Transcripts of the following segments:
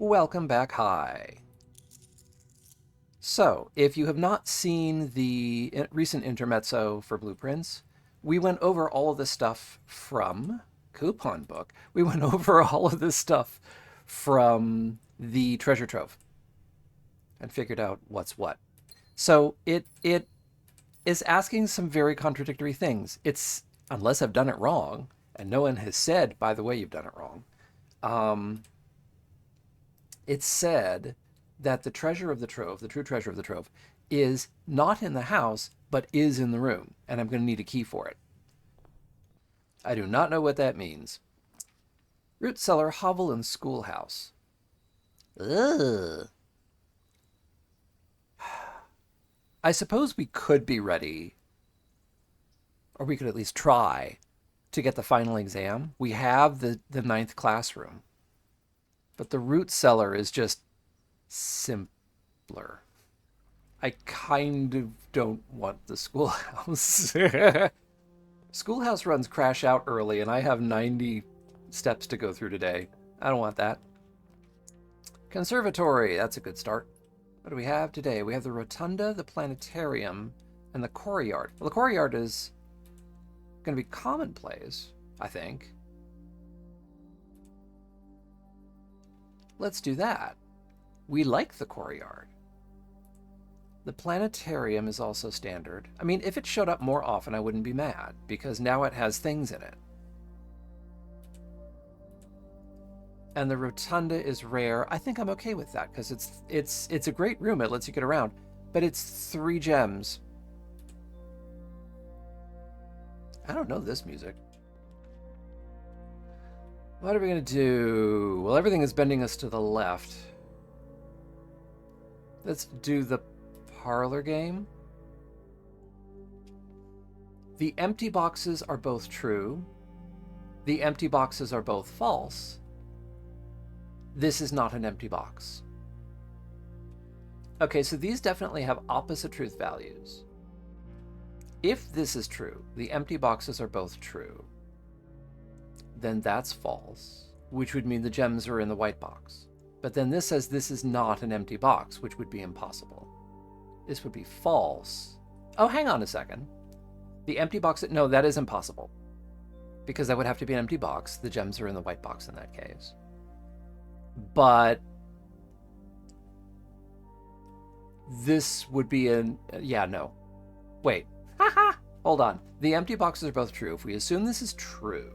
Welcome back. Hi. So, if you have not seen the recent intermezzo for Blueprints, we went over all of this stuff from Coupon Book. We went over all of this stuff from the treasure trove and figured out what's what. So it is asking some very contradictory things. It's, unless I've done it wrong, and no one has said, by the way, you've done it wrong. It said that the treasure of the trove, the true treasure of the trove, is not in the house, but is in the room. And I'm going to need a key for it. I do not know what that means. Root cellar, hovel, and schoolhouse. Ugh. I suppose we could be ready, or we could at least try, to get the final exam. We have the ninth classroom. But the root cellar is just simpler. I kind of don't want the schoolhouse. Schoolhouse runs crash out early, and I have 90 steps to go through today. I don't want that. Conservatory, that's a good start. What do we have today? We have the rotunda, the planetarium, and the courtyard. Well, the courtyard is going to be commonplace, I think. Let's do that. We like the courtyard. The planetarium is also standard. I mean, if it showed up more often, I wouldn't be mad, because now it has things in it. And the rotunda is rare. I think I'm okay with that, because it's a great room. It lets you get around, but it's 3 gems. I don't know this music. What are we going to do? Well, everything is bending us to the left. Let's do the parlor game. The empty boxes are both true. The empty boxes are both false. This is not an empty box. Okay, so these definitely have opposite truth values. If this is true, the empty boxes are both true, then that's false, which would mean the gems are in the white box. But then this says this is not an empty box, which would be impossible. This would be false. Oh, hang on a second. The empty box, no, that is impossible. Because that would have to be an empty box. The gems are in the white box in that case. But this would be an, yeah, no. Wait, hold on. The empty boxes are both true. If we assume this is true,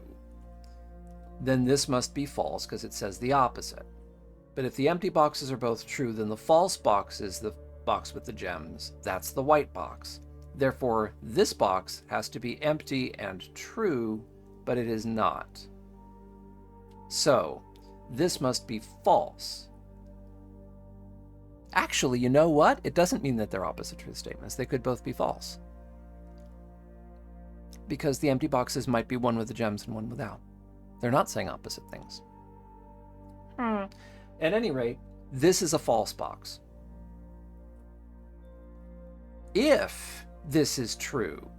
then this must be false because it says the opposite. But if the empty boxes are both true, then the false box is the box with the gems. That's the white box. Therefore, this box has to be empty and true, but it is not. So, this must be false. Actually, you know what? It doesn't mean that they're opposite truth statements. They could both be false. Because the empty boxes might be one with the gems and one without. They're not saying opposite things. At any rate, this is a false box. If this is true,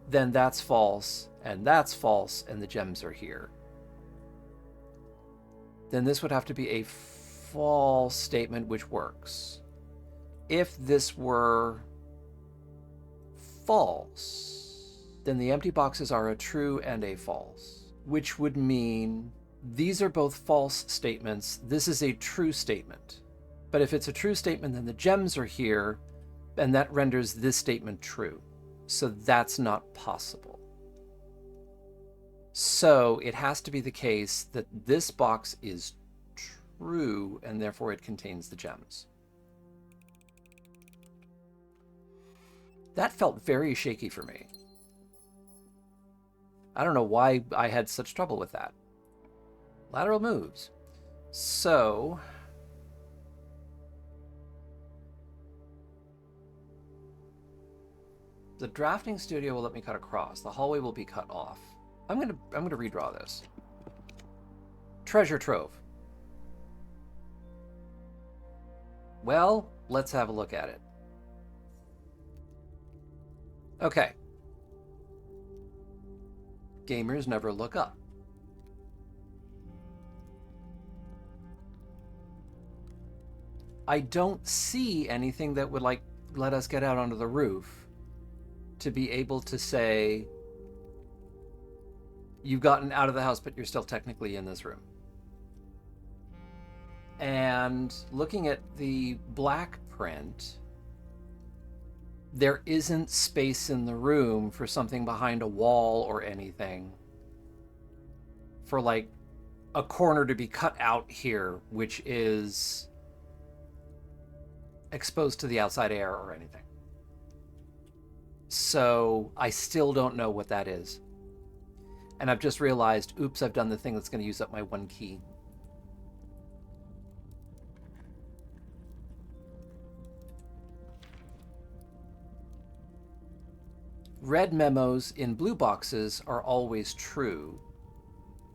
then that's false, and the gems are here. Then this would have to be a false statement, which works. If this were false, then the empty boxes are a true and a false, which would mean these are both false statements. This is a true statement. But if it's a true statement, then the gems are here, and that renders this statement true. So that's not possible. So it has to be the case that this box is true, and therefore it contains the gems. That felt very shaky for me. I don't know why I had such trouble with that. Lateral moves. So, the drafting studio will let me cut across. The hallway will be cut off. I'm gonna redraw this. Treasure trove. Well, let's have a look at it. Okay. Gamers never look up. I don't see anything that would, like, let us get out onto the roof to be able to say, you've gotten out of the house, but you're still technically in this room. And looking at the black print, there isn't space in the room for something behind a wall or anything. For, like, a corner to be cut out here, which is exposed to the outside air or anything. So I still don't know what that is. And I've just realized, oops, I've done the thing that's going to use up my one key. Red memos in blue boxes are always true.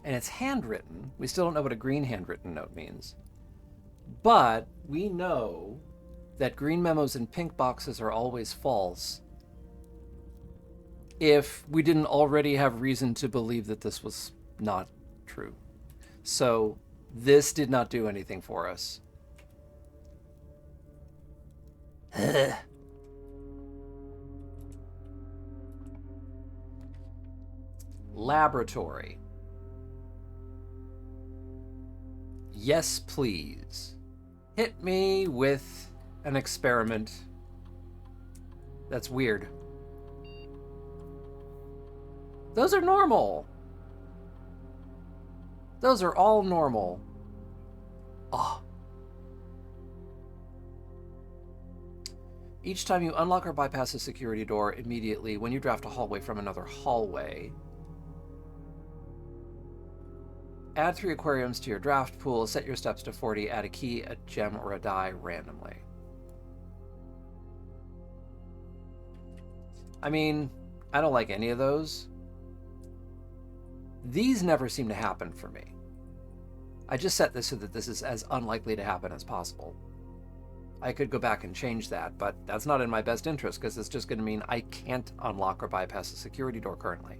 And it's handwritten. We still don't know what a green handwritten note means. But we know that green memos in pink boxes are always false if we didn't already have reason to believe that this was not true. So this did not do anything for us. Laboratory. Yes, please. Hit me with an experiment. That's weird. Those are normal. Those are all normal. Oh. Each time you unlock or bypass a security door immediately when you draft a hallway from another hallway, add 3 aquariums to your draft pool, set your steps to 40, add a key, a gem, or a die randomly. I mean, I don't like any of those. These never seem to happen for me. I just set this so that this is as unlikely to happen as possible. I could go back and change that, but that's not in my best interest because it's just going to mean I can't unlock or bypass a security door currently.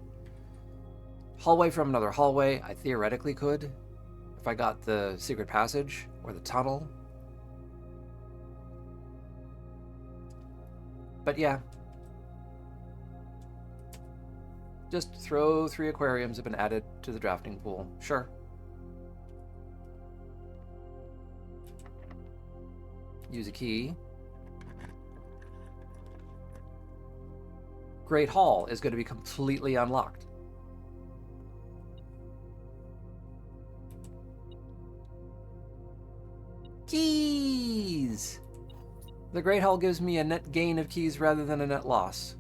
Hallway from another hallway, I theoretically could if I got the secret passage or the tunnel. But yeah. Just throw 3 aquariums have been added to the drafting pool. Sure. Use a key. Great Hall is going to be completely unlocked. Keys! The Great Hall gives me a net gain of keys rather than a net loss.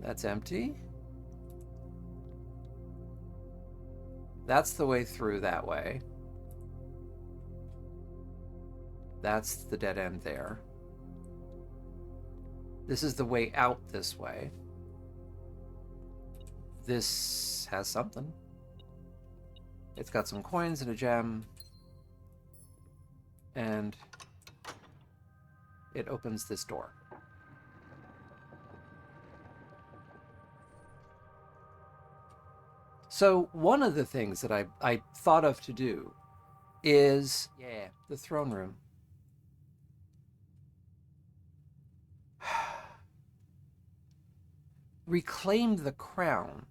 That's empty. That's the way through that way. That's the dead end there. This is the way out this way. This has something. It's got some coins and a gem. And it opens this door. So one of the things that I thought of to do is, the throne room. Reclaim the crown.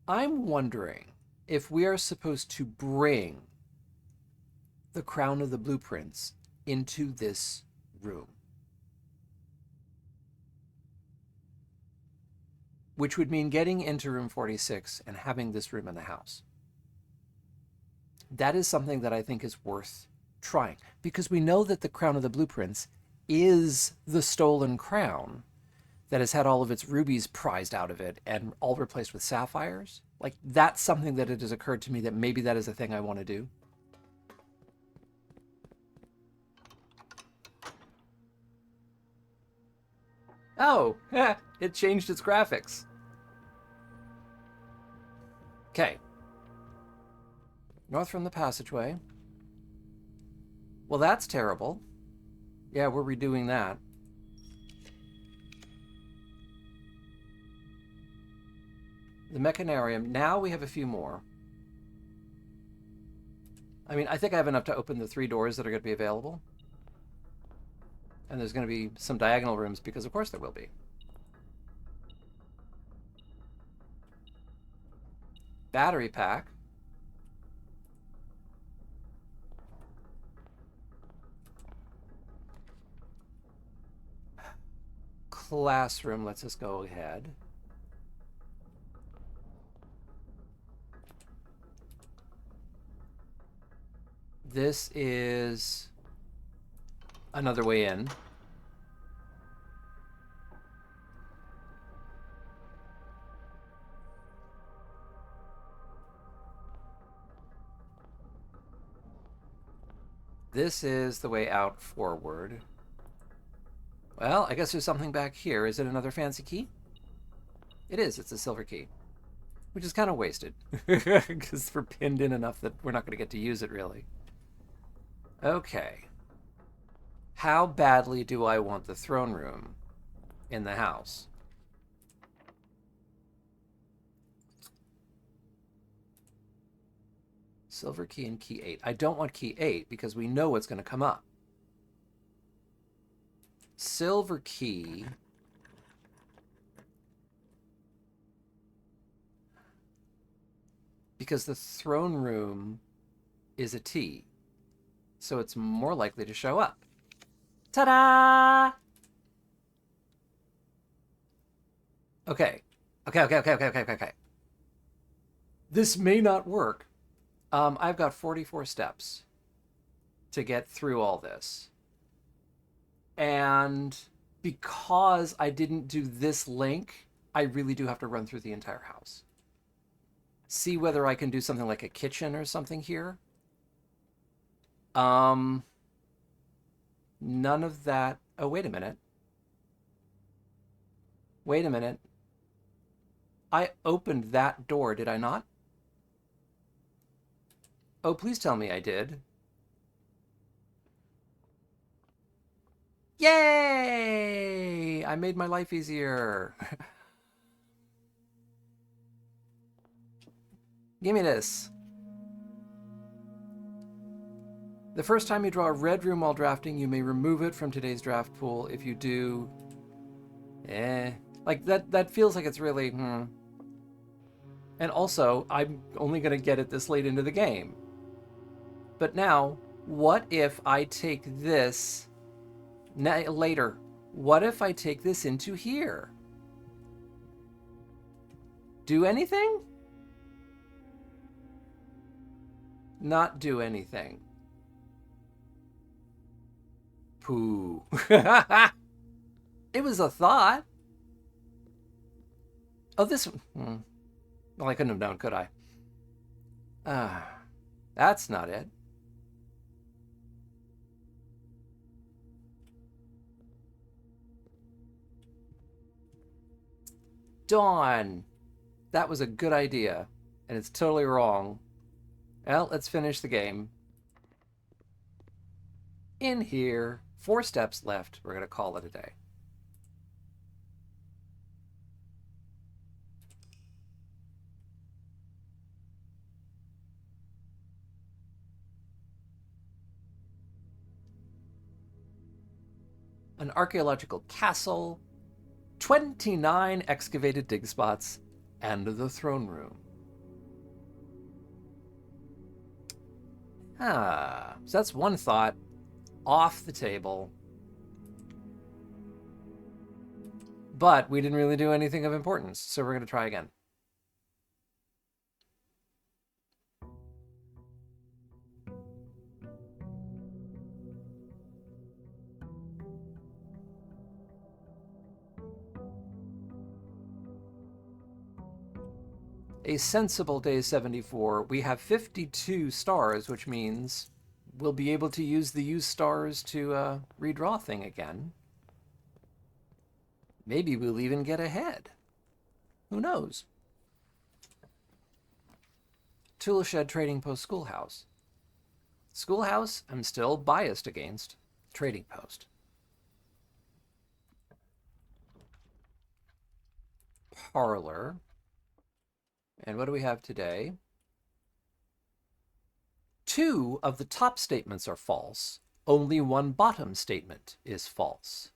I'm wondering if we are supposed to bring the crown of the blueprints into this room. Which would mean getting into room 46 and having this room in the house. That is something that I think is worth trying, because we know that the crown of the blueprints is the stolen crown that has had all of its rubies prized out of it and all replaced with sapphires. Like, that's something that it has occurred to me that maybe that is a thing I want to do. Oh, it changed its graphics. Okay. North from the passageway. Well, that's terrible. Yeah, we're redoing that. The mechanarium. Now we have a few more. I mean, I think I have enough to open the 3 doors that are going to be available. And there's going to be some diagonal rooms because, of course, there will be. Battery pack. Classroom lets us go ahead. This is another way in. This is the way out forward. Well, I guess there's something back here. Is it another fancy key? It is. It's a silver key. Which is kind of wasted. Because we're pinned in enough that we're not going to get to use it, really. Okay. How badly do I want the throne room in the house? Silver key and key 8. I don't want key 8 because we know what's going to come up. Silver key. Because the throne room is a T. So it's more likely to show up. Ta-da! Okay. Okay. This may not work. I've got 44 steps to get through all this. And because I didn't do this link, I really do have to run through the entire house. See whether I can do something like a kitchen or something here. None of that. Oh, wait a minute. Wait a minute. I opened that door, did I not? Oh, please tell me I did. Yay! I made my life easier. Give me this. The first time you draw a red room while drafting, you may remove it from today's draft pool. If you do, like that feels like it's really, And also, I'm only going to get it this late into the game. But now, what if I take this later? What if I take this into here? Do anything? Not do anything. Pooh. It was a thought. Oh, this one. Well, I couldn't have known, could I? That's not it. Dawn. That was a good idea, and it's totally wrong. Well, let's finish the game. In here, 4 steps left. We're going to call it a day. An archaeological castle, 29 excavated dig spots, and the throne room. So that's one thought off the table. But we didn't really do anything of importance, so we're going to try again. A sensible day 74. We have 52 stars, which means we'll be able to use the use stars to redraw thing again. Maybe we'll even get ahead. Who knows? Toolshed Trading Post Schoolhouse. Schoolhouse, I'm still biased against. Trading Post. Parlor. And what do we have today? 2 of the top statements are false. Only one bottom statement is false.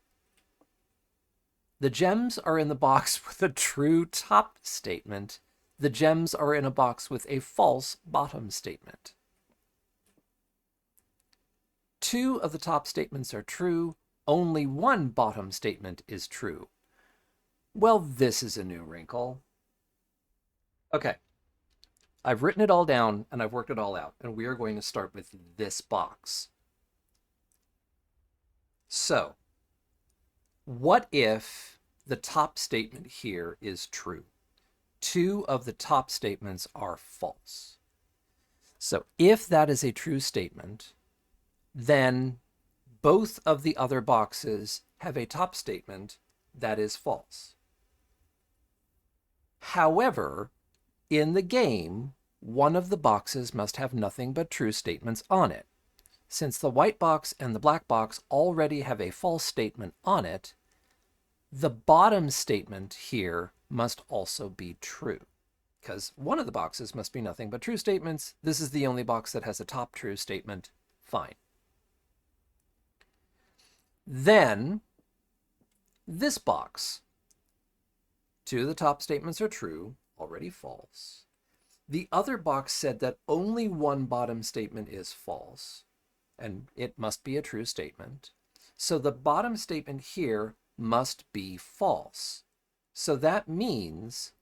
The gems are in the box with a true top statement. The gems are in a box with a false bottom statement. 2 of the top statements are true. Only one bottom statement is true. Well, this is a new wrinkle. Okay. I've written it all down and I've worked it all out, and we are going to start with this box. So, what if the top statement here is true? 2 of the top statements are false. So if that is a true statement, then both of the other boxes have a top statement that is false. However, in the game, one of the boxes must have nothing but true statements on it. Since the white box and the black box already have a false statement on it, the bottom statement here must also be true, because one of the boxes must be nothing but true statements. This is the only box that has a top true statement. Fine. Then, this box. 2 of the top statements are true, already false. The other box said that only one bottom statement is false, and it must be a true statement. So the bottom statement here must be false. So that means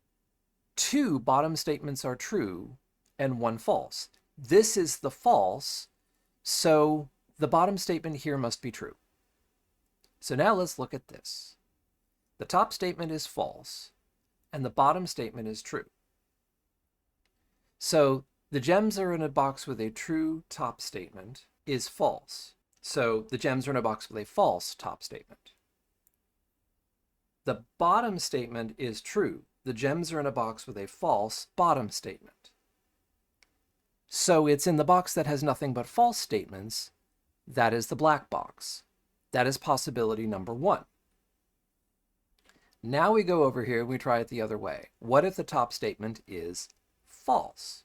2 bottom statements are true and 1 false. This is the false, so the bottom statement here must be true. So now let's look at this. The top statement is false, and the bottom statement is true. So the gems are in a box with a true top statement is false. So the gems are in a box with a false top statement. The bottom statement is true. The gems are in a box with a false bottom statement. So it's in the box that has nothing but false statements. That is the black box. That is possibility number 1. Now we go over here and we try it the other way. What if the top statement is false?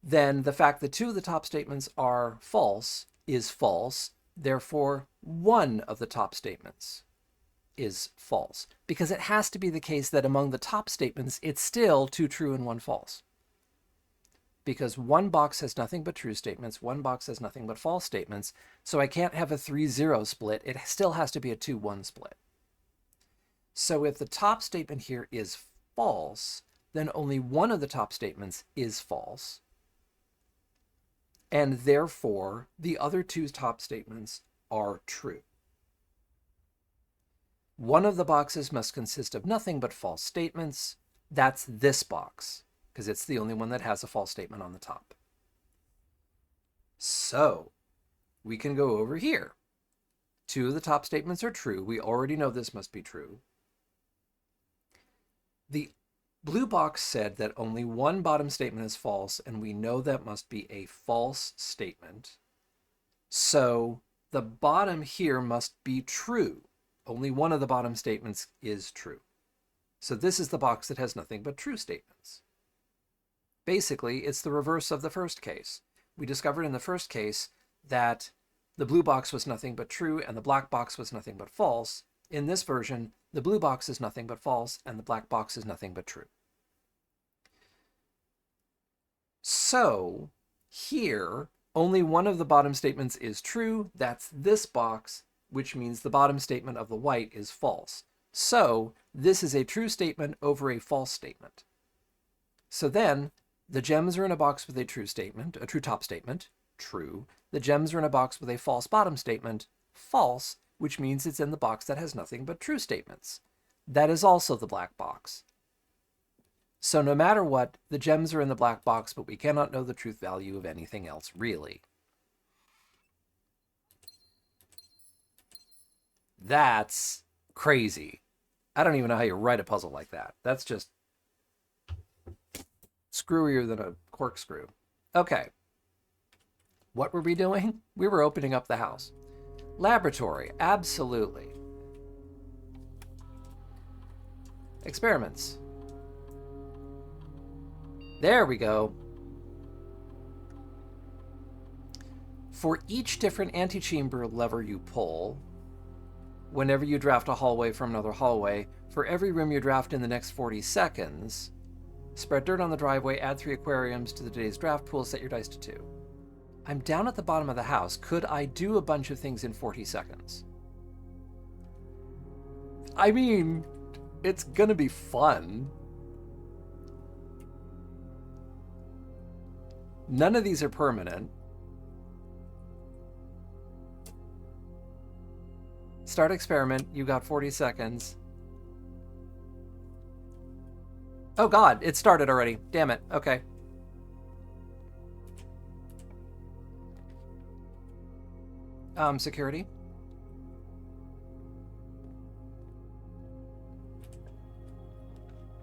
Then the fact that 2 of the top statements are false is false. Therefore, 1 of the top statements is false, because it has to be the case that among the top statements, it's still 2 true and 1 false. Because one box has nothing but true statements, one box has nothing but false statements, so I can't have a 3-0 split. It still has to be a 2-1 split. So if the top statement here is false, then only one of the top statements is false. And therefore, the other 2 top statements are true. One of the boxes must consist of nothing but false statements. That's this box, because it's the only one that has a false statement on the top. So, we can go over here. 2 of the top statements are true. We already know this must be true. The blue box said that only one bottom statement is false, and we know that must be a false statement. So the bottom here must be true. Only one of the bottom statements is true. So this is the box that has nothing but true statements. Basically, it's the reverse of the first case. We discovered in the first case that the blue box was nothing but true and the black box was nothing but false. In this version, the blue box is nothing but false and the black box is nothing but true. So here, only one of the bottom statements is true. That's this box, which means the bottom statement of the white is false. So this is a true statement over a false statement. So then the gems are in a box with a true statement, a true top statement, true. The gems are in a box with a false bottom statement, false, which means it's in the box that has nothing but true statements. That is also the black box. So no matter what, the gems are in the black box, but we cannot know the truth value of anything else, really. That's crazy. I don't even know how you write a puzzle like that. That's just screwier than a corkscrew. Okay. What were we doing? We were opening up the house. Laboratory, absolutely. Experiments. There we go. For each different antechamber lever you pull, whenever you draft a hallway from another hallway, for every room you draft in the next 40 seconds, spread dirt on the driveway, add 3 aquariums to the day's draft pool, set your dice to 2. I'm down at the bottom of the house. Could I do a bunch of things in 40 seconds? I mean, it's gonna be fun. None of these are permanent. Start experiment. You got 40 seconds. Oh god, it started already. Damn it. Okay. Security.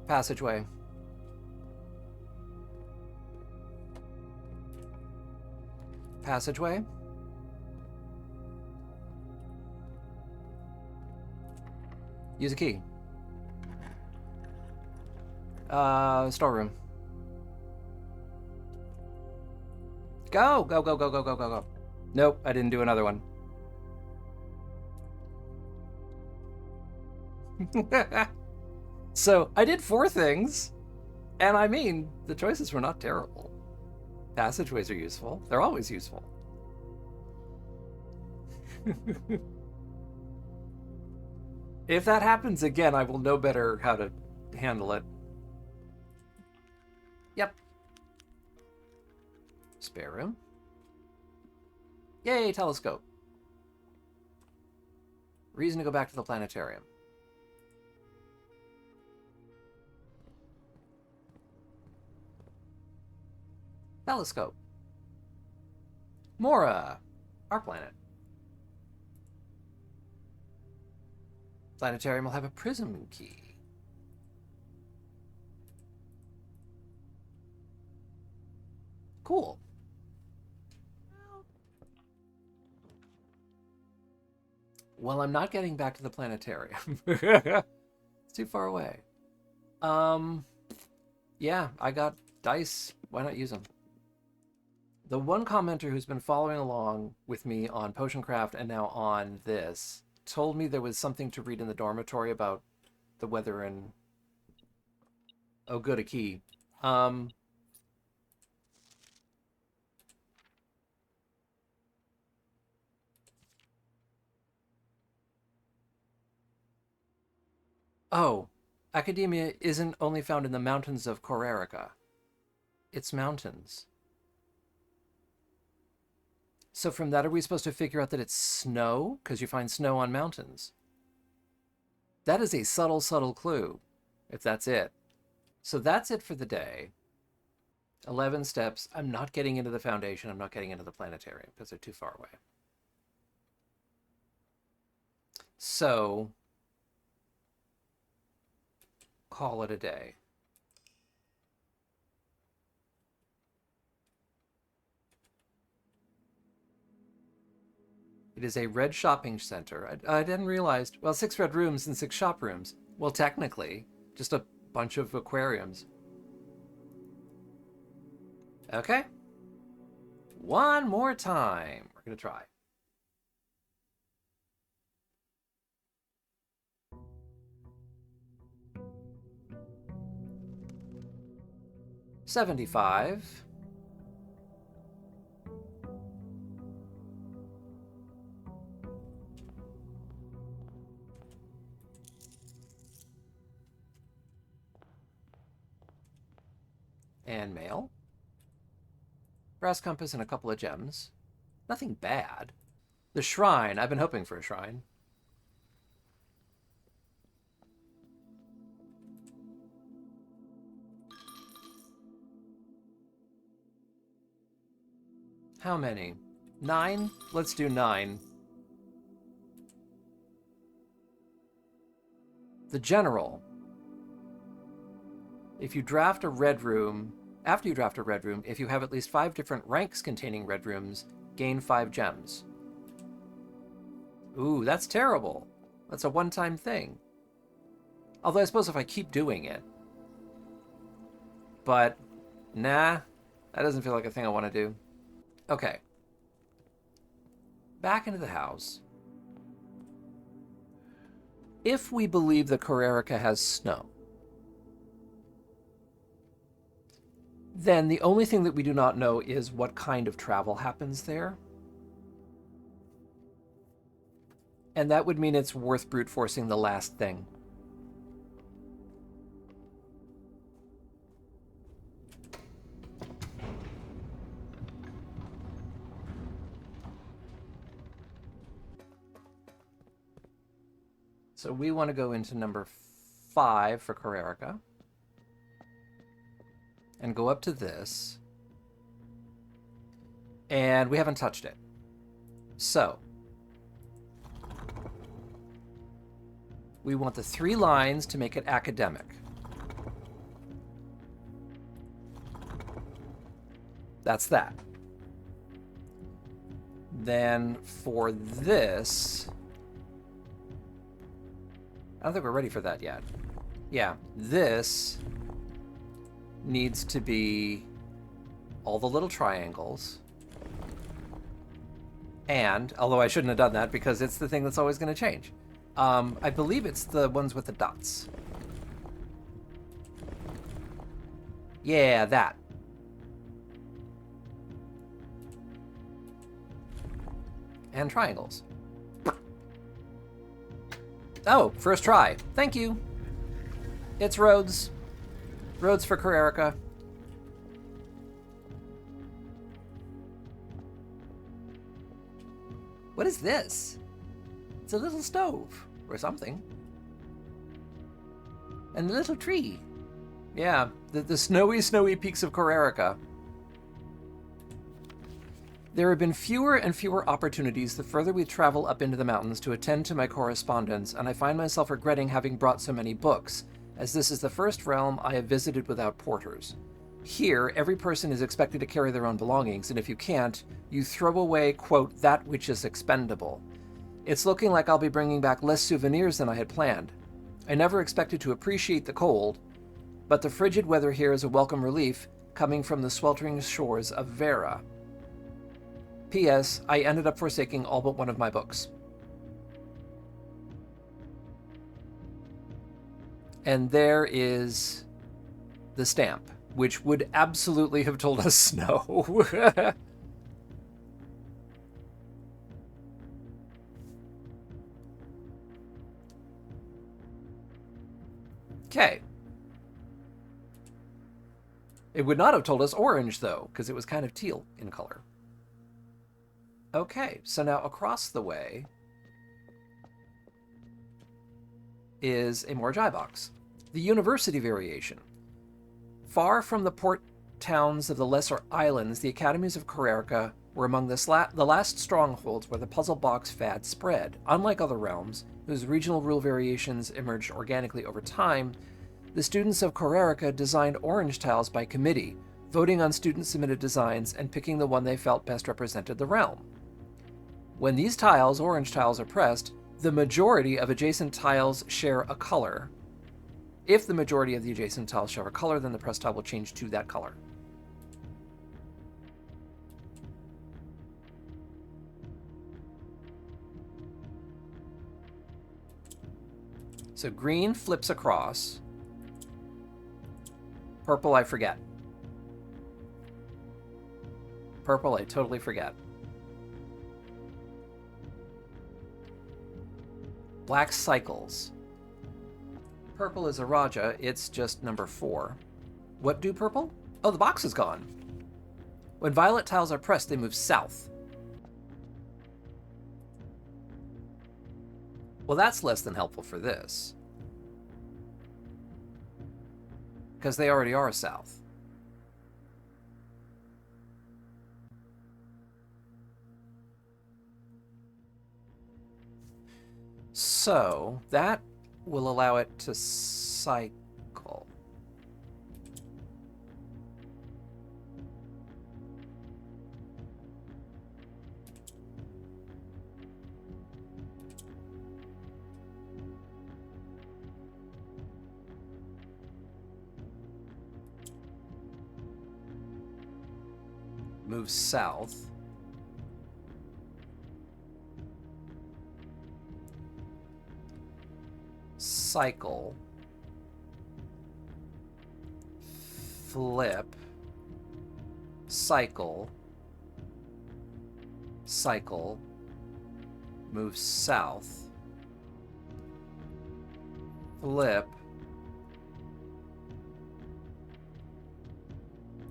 Passageway. Passageway. Use a key. Storeroom. Go, go, go, go, go, go, go, go. Nope, I didn't do another one. So, I did 4 things. And I mean, the choices were not terrible. Passageways are useful. They're always useful. If that happens again, I will know better how to handle it. Yep. Spare room. Yay, telescope. Reason to go back to the planetarium. Telescope. Mora, our planet. Planetarium will have a prism key. Cool. Well, I'm not getting back to the planetarium. It's too far away. Yeah, I got dice. Why not use them? The one commenter who's been following along with me on Potioncraft and now on this told me there was something to read in the dormitory about the weather and... Oh, good, a key. Oh, academia isn't only found in the mountains of Corerica. It's mountains. So from that, are we supposed to figure out that it's snow? Because you find snow on mountains. That is a subtle, subtle clue, if that's it. So that's it for the day. 11 steps. I'm not getting into the foundation. I'm not getting into the planetarium because they're too far away. So, call it a day. It is a red shopping center. I didn't realize, well, 6 red rooms and 6 shop rooms. Well, technically, just a bunch of aquariums. Okay. One more time. We're going to try. $75. And mail. Brass compass and a couple of gems. Nothing bad. The shrine. I've been hoping for a shrine. How many? 9? Let's do 9. The general. If you draft a red room, after you draft a red room, if you have at least 5 different ranks containing red rooms, gain 5 gems. Ooh, that's terrible. That's a one-time thing. Although I suppose if I keep doing it. But, nah, that doesn't feel like a thing I want to do. Okay. back into the house. If we believe that Corerica has snow, then the only thing that we do not know is what kind of travel happens there. And that would mean it's worth brute forcing the last thing. So we want to go into number 5 for Corerica. And go up to this. And we haven't touched it. So we want the 3 lines to make it academic. That's that. Then for this, I don't think we're ready for that yet. Yeah, this needs to be all the little triangles. And, although I shouldn't have done that because it's the thing that's always going to change. I believe it's the ones with the dots. Yeah, that. And triangles. Oh, first try. Thank you. It's roads. Roads for Corerica. What is this? It's a little stove. Or something. And a little tree. Yeah, the snowy peaks of Corerica. There have been fewer and fewer opportunities the further we travel up into the mountains to attend to my correspondence, and I find myself regretting having brought so many books, as this is the first realm I have visited without porters. Here, every person is expected to carry their own belongings, and if you can't, you throw away, quote, that which is expendable. It's looking like I'll be bringing back less souvenirs than I had planned. I never expected to appreciate the cold, but the frigid weather here is a welcome relief, coming from the sweltering shores of Vera. P.S. I ended up forsaking all but one of my books. And there is the stamp, which would absolutely have told us snow. Okay. It would not have told us orange, though, because it was kind of teal in color. Okay, so now across the way is a Morjai box. The University variation. Far from the port towns of the lesser islands, the academies of Corerica were among the last strongholds where the puzzle box fad spread. Unlike other realms, whose regional rule variations emerged organically over time, the students of Corerica designed orange tiles by committee, voting on student-submitted designs and picking the one they felt best represented the realm. When these tiles, orange tiles, are pressed, the majority of adjacent tiles share a color. If the majority of the adjacent tiles share a color, then the pressed tile will change to that color. So green flips across. Purple, I forget. Purple, I totally forget. Black cycles. Purple is a Raja. It's just number 4. What do purple? Oh, the box is gone. When violet tiles are pressed, they move south. Well, that's less than helpful for this. Because they already are south. So that will allow it to cycle. Move south. cycle, flip, cycle, cycle, move south, flip,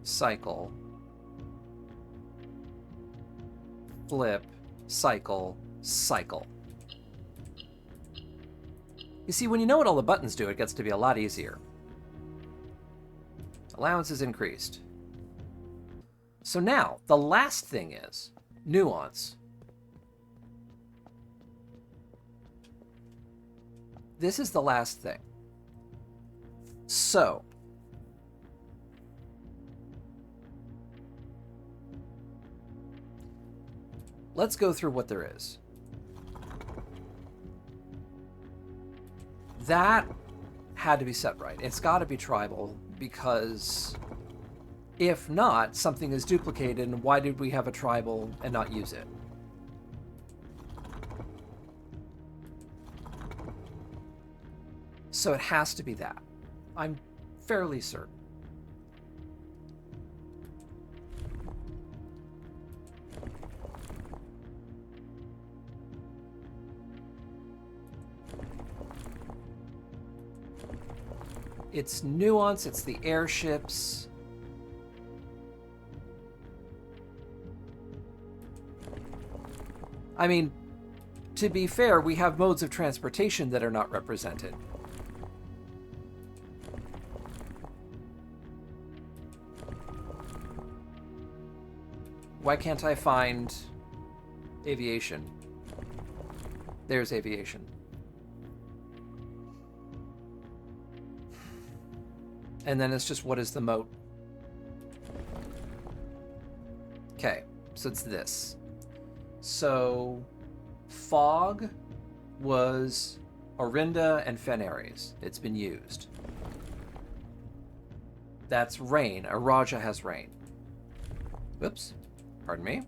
cycle, flip, cycle, cycle. You see, when you know what all the buttons do, it gets to be a lot easier. Allowance is increased. So now, the last thing is nuance. This is the last thing. So, let's go through what there is. That had to be set right. It's got to be tribal, because if not, something is duplicated, and why did we have a tribal and not use it? So it has to be that. I'm fairly certain. It's nuance, it's the airships. I mean, to be fair, we have modes of transportation that are not represented. Why can't I find aviation? There's aviation. And then it's just, what is the moat? Okay, so it's this. So, fog was Orinda and Fenares. It's been used. That's rain. Araja has rain. Whoops. Pardon me.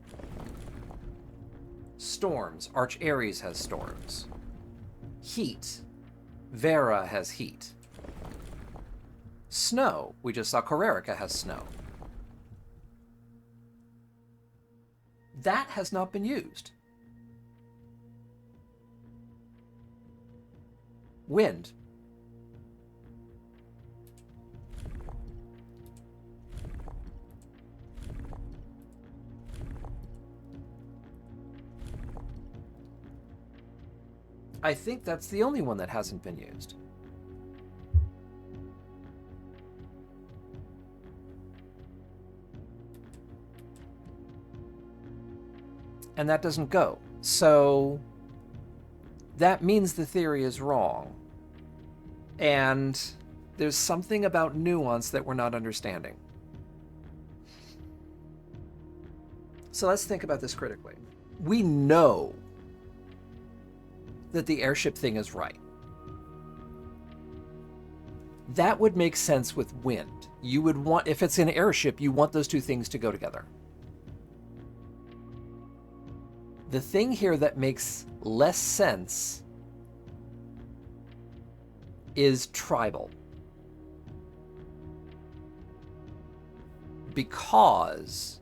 Storms. Arch Ares has storms. Heat. Vera has heat. Snow. We just saw Corerica has snow. That has not been used. Wind. I think that's the only one that hasn't been used. And that doesn't go. So that means the theory is wrong. And there's something about nuance that we're not understanding. So let's think about this critically. We know that the airship thing is right. That would make sense with wind. You would want, if it's an airship, you want those two things to go together. The thing here that makes less sense is tribal. Because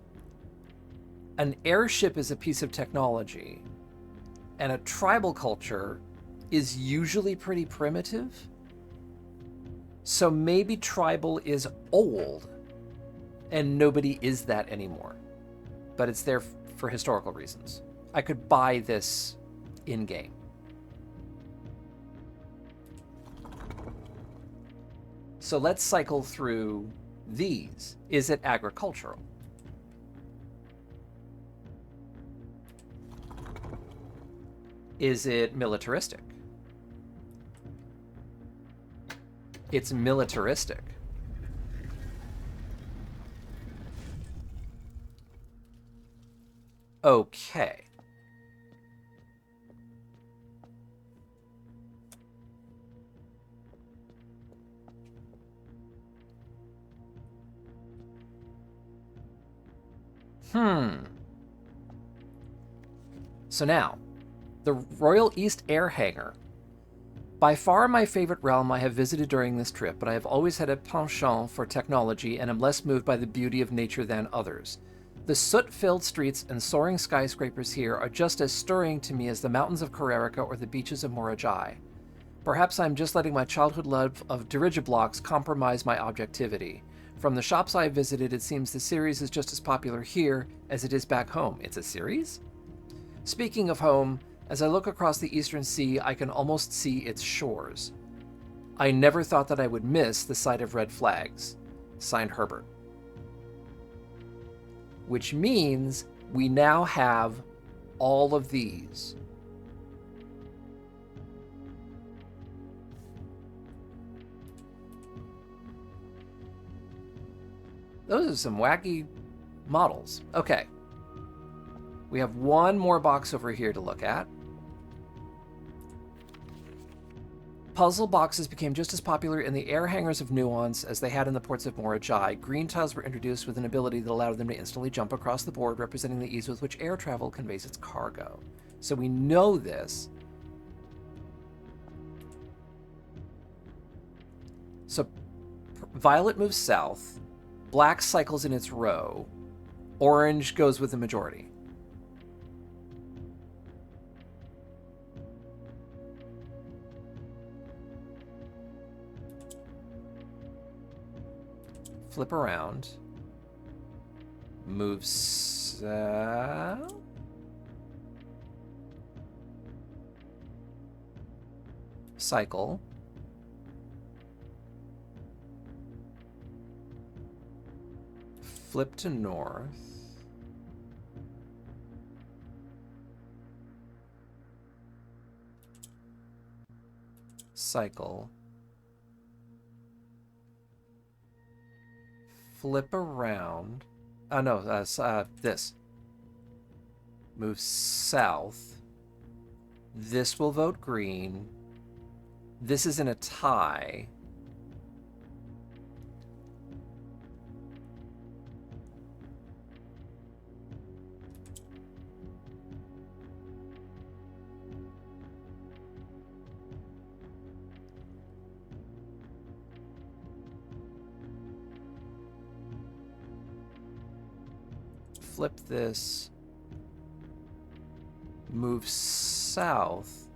an airship is a piece of technology, and a tribal culture is usually pretty primitive. So maybe tribal is old, and nobody is that anymore. But it's there for historical reasons. I could buy this in-game. So let's cycle through these. Is it agricultural? Is it militaristic? It's militaristic. Okay. So now, the Royal East Air Hangar By far my favorite realm I have visited during this trip, but I have always had a penchant for technology and am less moved by the beauty of nature than others. The soot-filled streets and soaring skyscrapers here are just as stirring to me as the mountains of Carrarica or the beaches of Morajai. Perhaps I'm just letting my childhood love of dirigiblocks compromise my objectivity. From the shops I have visited, it seems the series is just as popular here as it is back home. It's a series? Speaking of home, as I look across the eastern sea, I can almost see its shores. I never thought that I would miss the sight of red flags. Signed, Herbert. Which means we now have all of these. Those are some wacky models. Okay. We have one more box over here to look at. Puzzle boxes became just as popular in the air hangars of Nuance as they had in the ports of Morajai. Green tiles were introduced with an ability that allowed them to instantly jump across the board, representing the ease with which air travel conveys its cargo. So we know this. So violet moves south, black cycles in its row, orange goes with the majority. Flip around, move south, cycle, flip to north, cycle, flip around. Oh no, this. Move south. This will vote green. This is in a tie. Flip this, move south,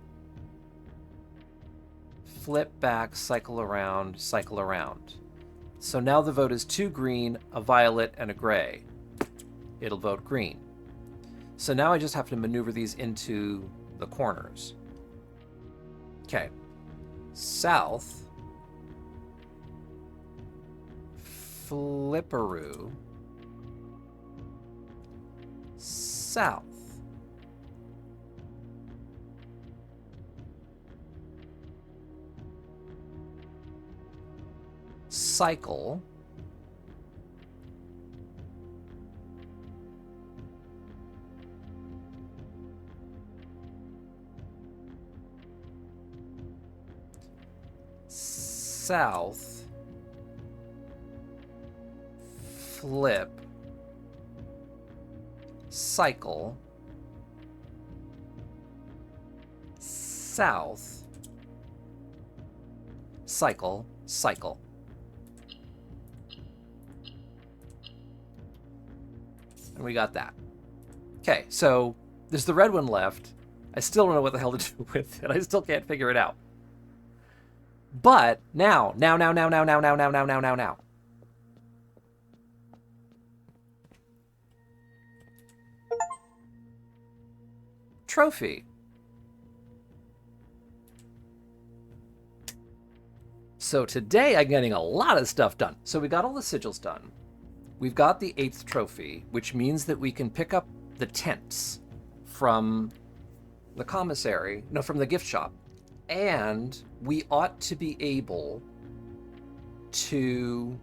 flip back, cycle around, cycle around. So now the vote is 2 green, a violet, and a gray. It'll vote green. So now I just have to maneuver these into the corners. Okay. South, flipperoo, south. Cycle. South. Flip. Cycle, south, cycle, cycle. And we got that. Okay, so there's the red one left. I still don't know what the hell to do with it. I still can't figure it out. But now. Trophy. So today I'm getting a lot of stuff done. So we got all the sigils done. We've got the 8th trophy, which means that we can pick up the tents from the commissary, no, from the gift shop. And we ought to be able to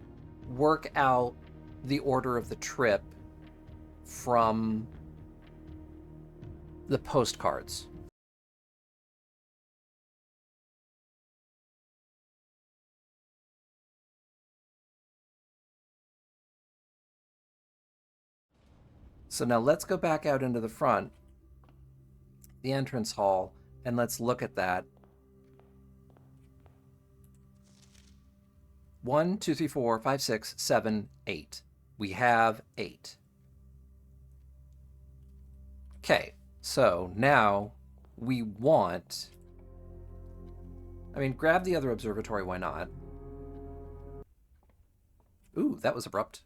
work out the order of the trip from the postcards. So now let's go back out into the front, the entrance hall, and let's look at that. 1, 2, 3, 4, 5, 6, 7, 8. We have 8. Okay, so now we want... I mean, grab the other observatory, why not? Ooh, that was abrupt.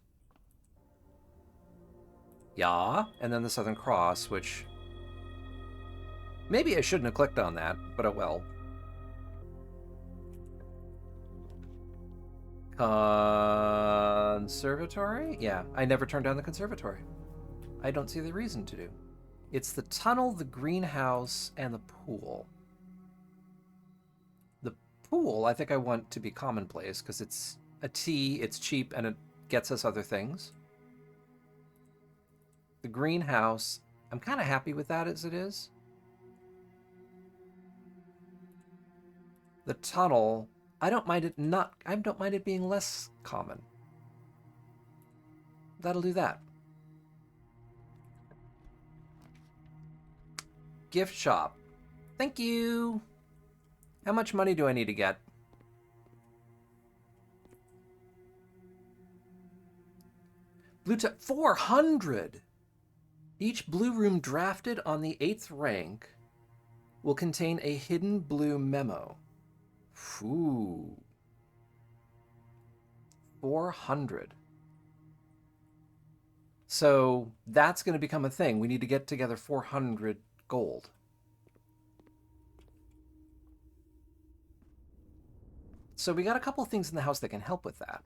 Yeah, and then the Southern Cross, which... maybe I shouldn't have clicked on that, but oh well. Conservatory? Yeah, I never turned down the conservatory. I don't see the reason to do. It's the tunnel, the greenhouse, and the pool. The pool, I think I want to be commonplace, because it's a T, it's cheap, and it gets us other things. The greenhouse, I'm kind of happy with that as it is. The tunnel, I don't mind it being less common. That'll do that. Gift shop. Thank you. How much money do I need to get? Blue 400. Each blue room drafted on the 8th rank will contain a hidden blue memo. Ooh. 400. So that's going to become a thing. We need to get together 400 gold. So we got a couple of things in the house that can help with that.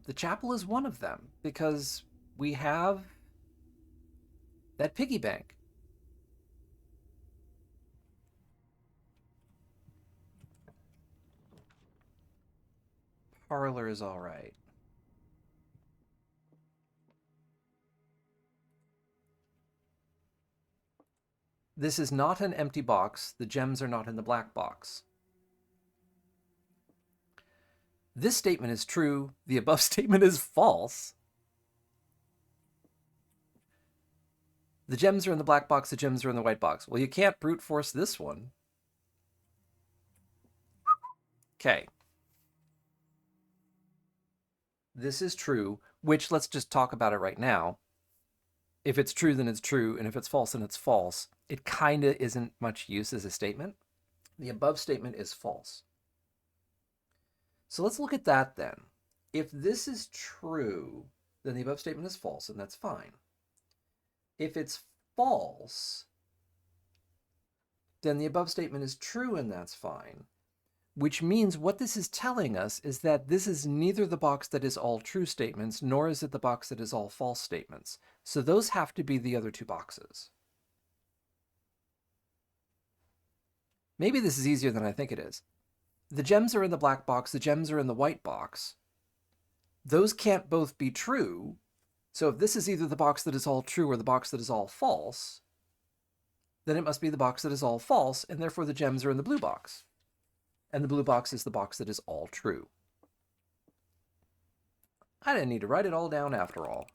The chapel is one of them, because we have that piggy bank. Parlor is all right. This is not an empty box. The gems are not in the black box. This statement is true. The above statement is false. The gems are in the black box. The gems are in the white box. Well, you can't brute force this one. Okay. This is true, which let's just talk about it right now. If it's true, then it's true. And if it's false, then it's false. It kind of isn't much use as a statement. The above statement is false. So let's look at that then. If this is true, then the above statement is false, and that's fine. If it's false, then the above statement is true, and that's fine. Which means what this is telling us is that this is neither the box that is all true statements, nor is it the box that is all false statements. So those have to be the other two boxes. Maybe this is easier than I think it is. The gems are in the black box, the gems are in the white box. Those can't both be true. So if this is either the box that is all true or the box that is all false, then it must be the box that is all false, and therefore the gems are in the blue box. And the blue box is the box that is all true. I didn't need to write it all down after all.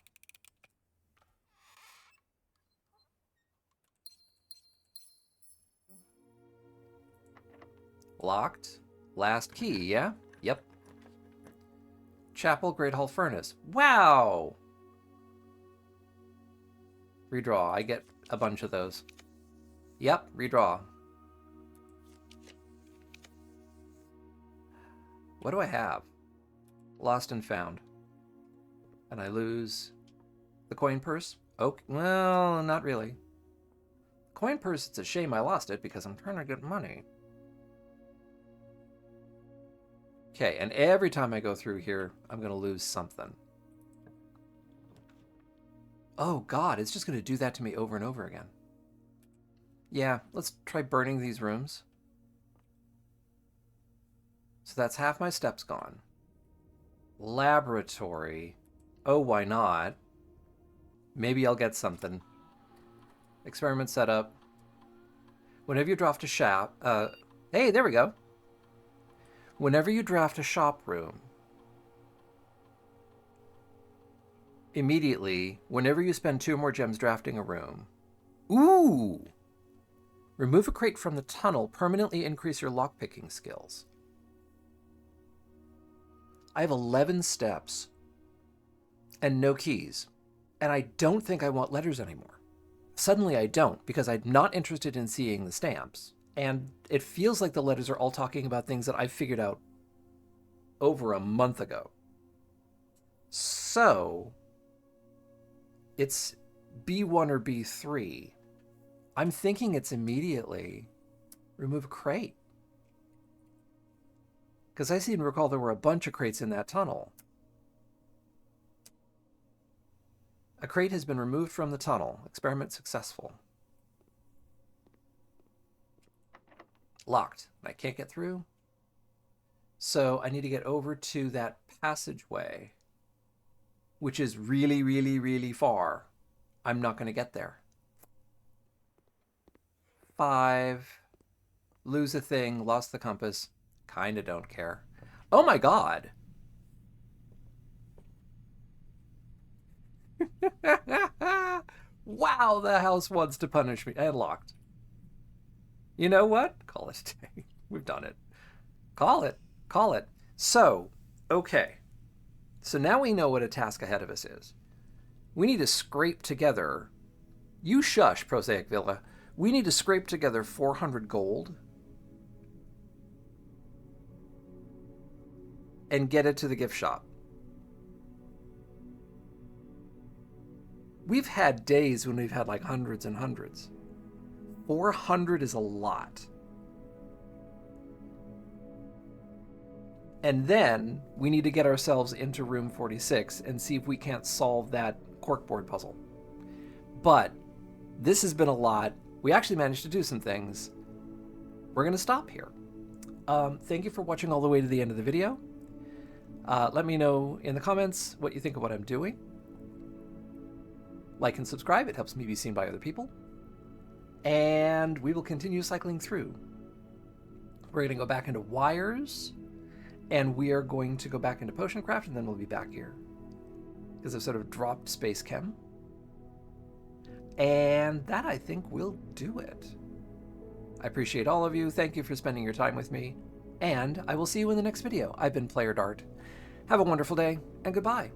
Locked. Last key, yeah? Yep. Chapel, Great Hall Furnace. Wow! Redraw. I get a bunch of those. Yep, redraw. What do I have? Lost and found. And I lose the coin purse? Oh, well, not really. Coin purse, it's a shame I lost it because I'm trying to get money. Okay, and every time I go through here, I'm going to lose something. Oh god, it's just going to do that to me over and over again. Yeah, let's try burning these rooms. So that's half my steps gone. Laboratory. Oh, why not? Maybe I'll get something. Experiment setup. Whenever you draft a shop... hey, there we go. Whenever you draft a shop room, immediately, whenever you spend 2 or more gems drafting a room... Ooh! Remove a crate from the tunnel. Permanently increase your lockpicking skills. I have 11 steps and no keys. And I don't think I want letters anymore. Suddenly I don't, because I'm not interested in seeing the stamps. And it feels like the letters are all talking about things that I figured out over a month ago. So it's B1 or B3. I'm thinking it's immediately remove a crate. Because I seem to recall there were a bunch of crates in that tunnel. A crate has been removed from the tunnel. Experiment successful. Locked. I can't get through. So I need to get over to that passageway, which is really, really, really far. I'm not going to get there. 5. Lose a thing. Lost the compass. Kind of don't care. Oh my god. Wow, the house wants to punish me. And locked. You know what? Call it a day. We've done it. Call it. Call it. So, okay. So now we know what a task ahead of us is. We need to scrape together... You shush, Prosaic Villa. We need to scrape together 400 gold and get it to the gift shop. We've had days when we've had like hundreds and hundreds. 400 is a lot. And then we need to get ourselves into room 46 and see if we can't solve that corkboard puzzle. But this has been a lot. We actually managed to do some things. We're going to stop here. Thank you for watching all the way to the end of the video. Let me know in the comments what you think of what I'm doing. Like and subscribe. It helps me be seen by other people. And we will continue cycling through. We're going to go back into wires. And we are going to go back into potion craft, and then we'll be back here. Because I've sort of dropped Space Chem. And that, I think, will do it. I appreciate all of you. Thank you for spending your time with me. And I will see you in the next video. I've been Player Dart. Have a wonderful day, and goodbye.